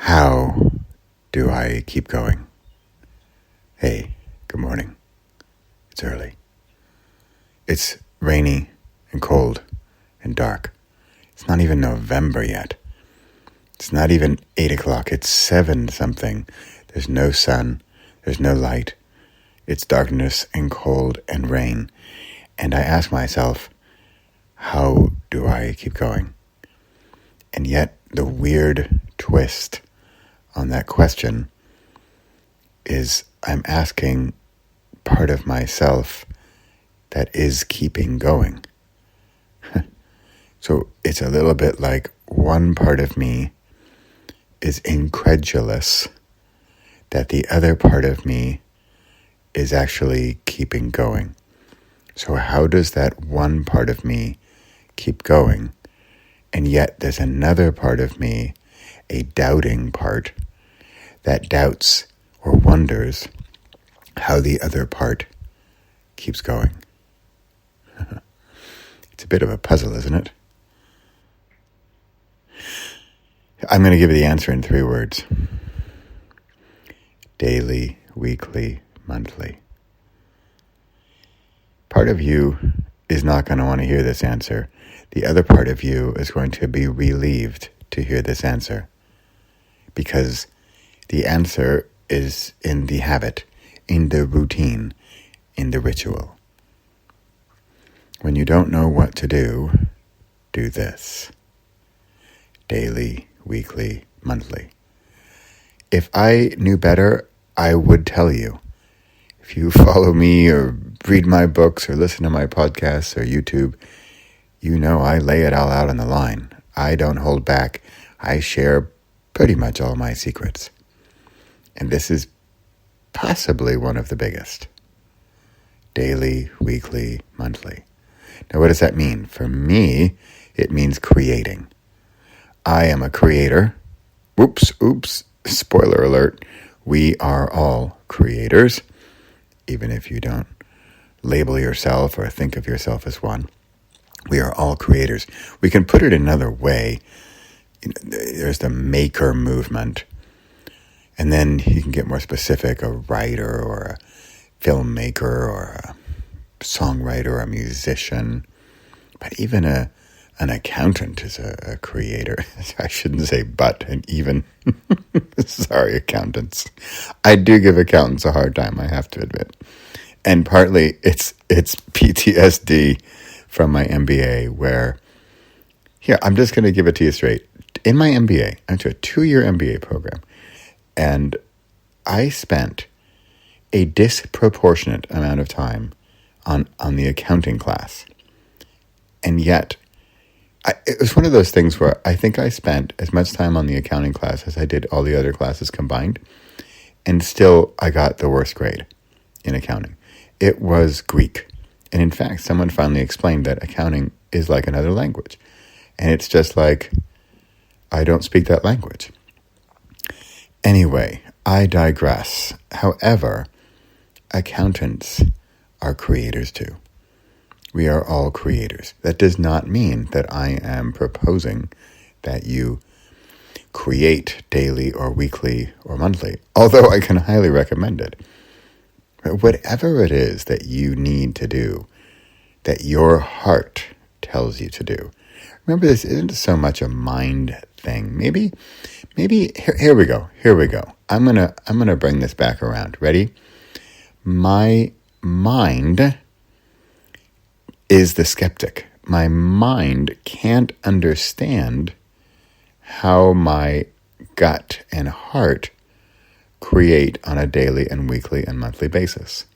How do I keep going? Hey, good morning. It's early. It's rainy and cold and dark. It's not even November yet. It's not even 8 o'clock. It's 7 something. There's no sun. There's no light. It's darkness and cold and rain. And I ask myself, how do I keep going? And yet the weird twist on that question is I'm asking part of myself that is keeping going. So it's a little bit like one part of me is incredulous that the other part of me is actually keeping going. So how does that one part of me keep going? And yet there's another part of me, a doubting part, that doubts or wonders how the other part keeps going. It's a bit of a puzzle, isn't it? I'm going to give you the answer in 3 words. Daily, weekly, monthly. Part of you is not going to want to hear this answer. The other part of you is going to be relieved to hear this answer, because the answer is in the habit, in the routine, in the ritual. When you don't know what to do this. Daily, weekly, monthly. If I knew better, I would tell you. If you follow me or read my books or listen to my podcasts or YouTube, you know I lay it all out on the line. I don't hold back. I share pretty much all my secrets. And this is possibly one of the biggest. Daily, weekly, monthly. Now, what does that mean? For me, it means creating. I am a creator. Oops, spoiler alert. We are all creators, even if you don't label yourself or think of yourself as one. We are all creators. We can put it another way. There's the maker movement. And then you can get more specific, a writer or a filmmaker or a songwriter or a musician. But even an accountant is a creator. I shouldn't say but, and even. Sorry, accountants. I do give accountants a hard time, I have to admit. And partly it's PTSD from my MBA where, here, I'm just going to give it to you straight. In my MBA, I went to a 2-year MBA program, and I spent a disproportionate amount of time on the accounting class. And yet, it was one of those things where I think I spent as much time on the accounting class as I did all the other classes combined, and still I got the worst grade in accounting. It was Greek. And in fact, someone finally explained that accounting is like another language. And it's just like, I don't speak that language. Anyway, I digress. However, accountants are creators too. We are all creators. That does not mean that I am proposing that you create daily or weekly or monthly, although I can highly recommend it. Whatever it is that you need to do, that your heart tells you to do. Remember, this isn't so much a mind thing. Maybe here we go. I'm gonna bring this back around. Ready? My mind is the skeptic. My mind can't understand how my gut and heart create on a daily and weekly and monthly basis.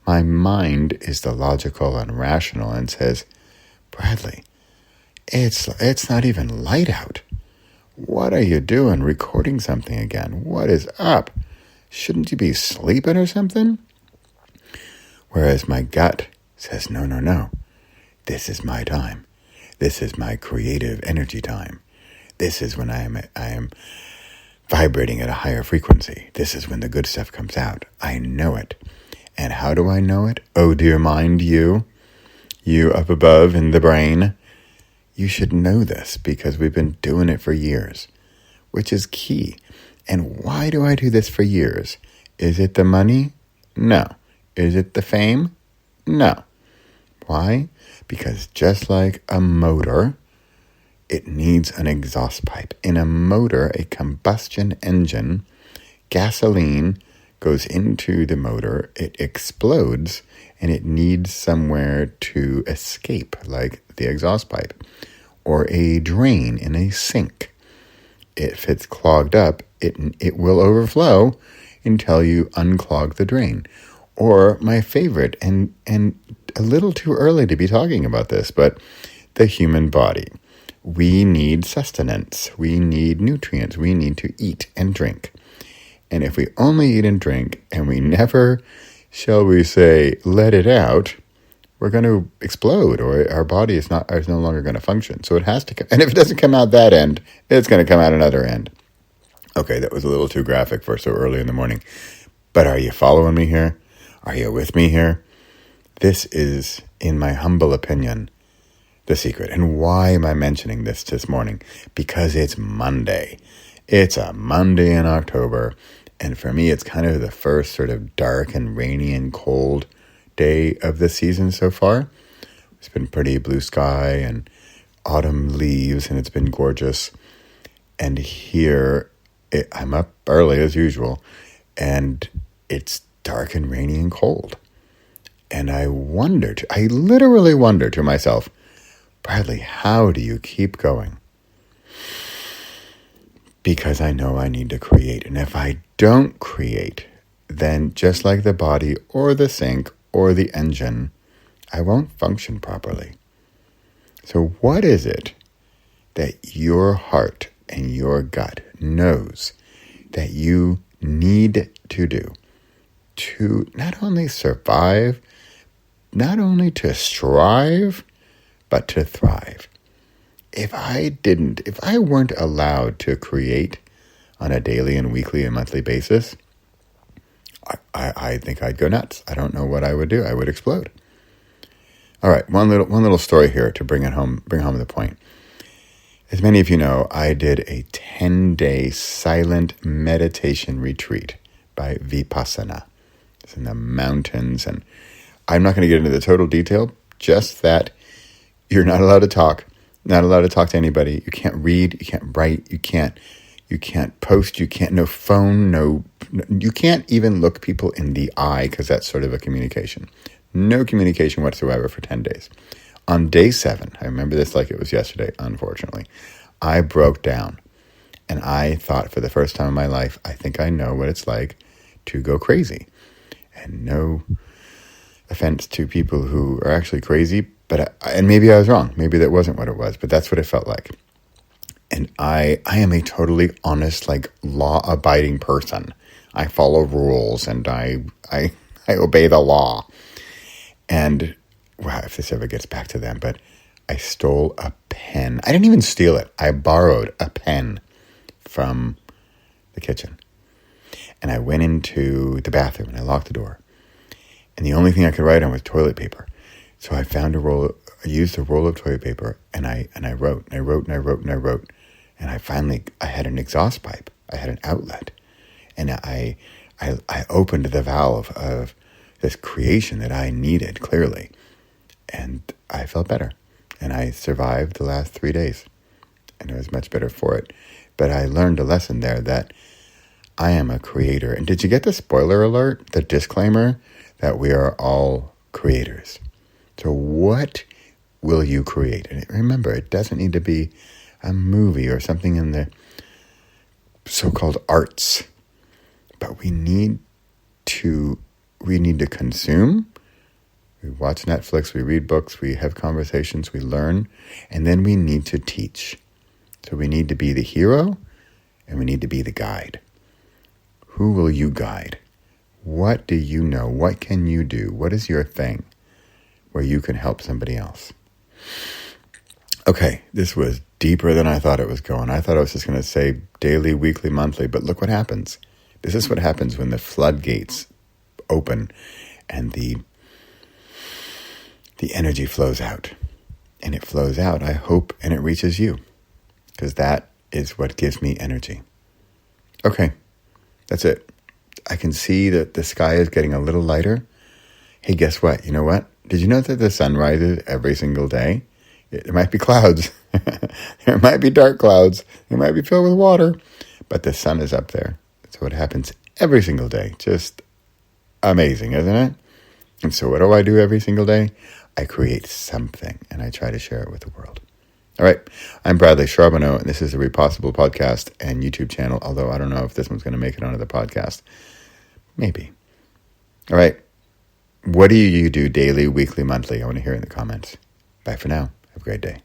My mind is the logical and rational and says, Bradley, it's not even light out. What are you doing recording something again? What is up? Shouldn't you be sleeping or something? Whereas my gut says, no. This is my time. This is my creative energy time. This is when I am vibrating at a higher frequency. This is when the good stuff comes out. I know it. And how do I know it? Oh, dear mind, you up above in the brain. You should know this because we've been doing it for years. which is key. And why do I do this for years? Is it the money? No. Is it the fame? No. Why? Because just like a motor, it needs an exhaust pipe. In a motor, a combustion engine, gasoline goes into the motor, it explodes, and it needs somewhere to escape, like the exhaust pipe, or a drain in a sink. If it's clogged up, it will overflow until you unclog the drain. Or my favorite, and a little too early to be talking about this, but the human body. We need sustenance. We need nutrients. We need to eat and drink. And if we only eat and drink and we never, shall we say, let it out, we're going to explode, or our body is no longer going to function. So it has to come. And if it doesn't come out that end, it's going to come out another end. Okay, that was a little too graphic for so early in the morning. But are you following me here? Are you with me here? This is, in my humble opinion, the secret. And why am I mentioning this morning? Because it's Monday. It's a Monday in October. And for me, it's kind of the first sort of dark and rainy and cold day of the season so far. It's been pretty blue sky and autumn leaves, and it's been gorgeous. And here, I'm up early as usual, and it's dark and rainy and cold. And I literally wonder to myself, Bradley, how do you keep going? Because I know I need to create. And if I don't create, then just like the body or the sink or the engine, I won't function properly. So what is it that your heart and your gut knows that you need to do to not only survive, not only to strive, but to thrive? If I weren't allowed to create on a daily and weekly and monthly basis, I think I'd go nuts. I don't know what I would do. I would explode. All right, one little story here to bring home the point. As many of you know, I did a 10-day silent meditation retreat by Vipassana. It's in the mountains, and I'm not going to get into the total detail, just that you're not allowed to talk. Not allowed to talk to anybody. You can't read. You can't write. You can't post. You can't, no phone, you can't even look people in the eye, because that's sort of a communication. No communication whatsoever for 10 days. On day 7, I remember this like it was yesterday, unfortunately, I broke down. And I thought, for the first time in my life, I think I know what it's like to go crazy. And no offense to people who are actually crazy, and maybe I was wrong. Maybe that wasn't what it was, but that's what it felt like. And I am a totally honest, like, law-abiding person. I follow rules, and I obey the law. And, wow, if this ever gets back to them, but I stole a pen. I didn't even steal it. I borrowed a pen from the kitchen. And I went into the bathroom, and I locked the door. And the only thing I could write on was toilet paper. So I found I used a roll of toilet paper, and I wrote. And I had an exhaust pipe. I had an outlet. And I opened the valve of this creation that I needed, clearly. And I felt better. And I survived the last 3 days. And I was much better for it. But I learned a lesson there that I am a creator. And did you get the spoiler alert, the disclaimer, that we are all creators? So what will you create? And remember, it doesn't need to be a movie or something in the so-called arts. But we need to consume. We watch Netflix, we read books, we have conversations, we learn, and then we need to teach. So we need to be the hero, and we need to be the guide. Who will you guide? What do you know? What can you do? What is your thing where you can help somebody else? Okay, this was deeper than I thought it was going. I thought I was just going to say daily, weekly, monthly, but look what happens. This is what happens when the floodgates open and the energy flows out. And it flows out, I hope, and it reaches you. Because that is what gives me energy. Okay, that's it. I can see that the sky is getting a little lighter. Hey, guess what? You know what? Did you know that the sun rises every single day? There might be clouds. There might be dark clouds. They might be filled with water. But the sun is up there. So it happens every single day. Just amazing, isn't it? And so what do I do every single day? I create something, and I try to share it with the world. All right, I'm Bradley Charbonneau, and this is the Repossible podcast and YouTube channel, although I don't know if this one's going to make it onto the podcast. Maybe. All right, what do you do daily, weekly, monthly? I want to hear in the comments. Bye for now. Have a great day.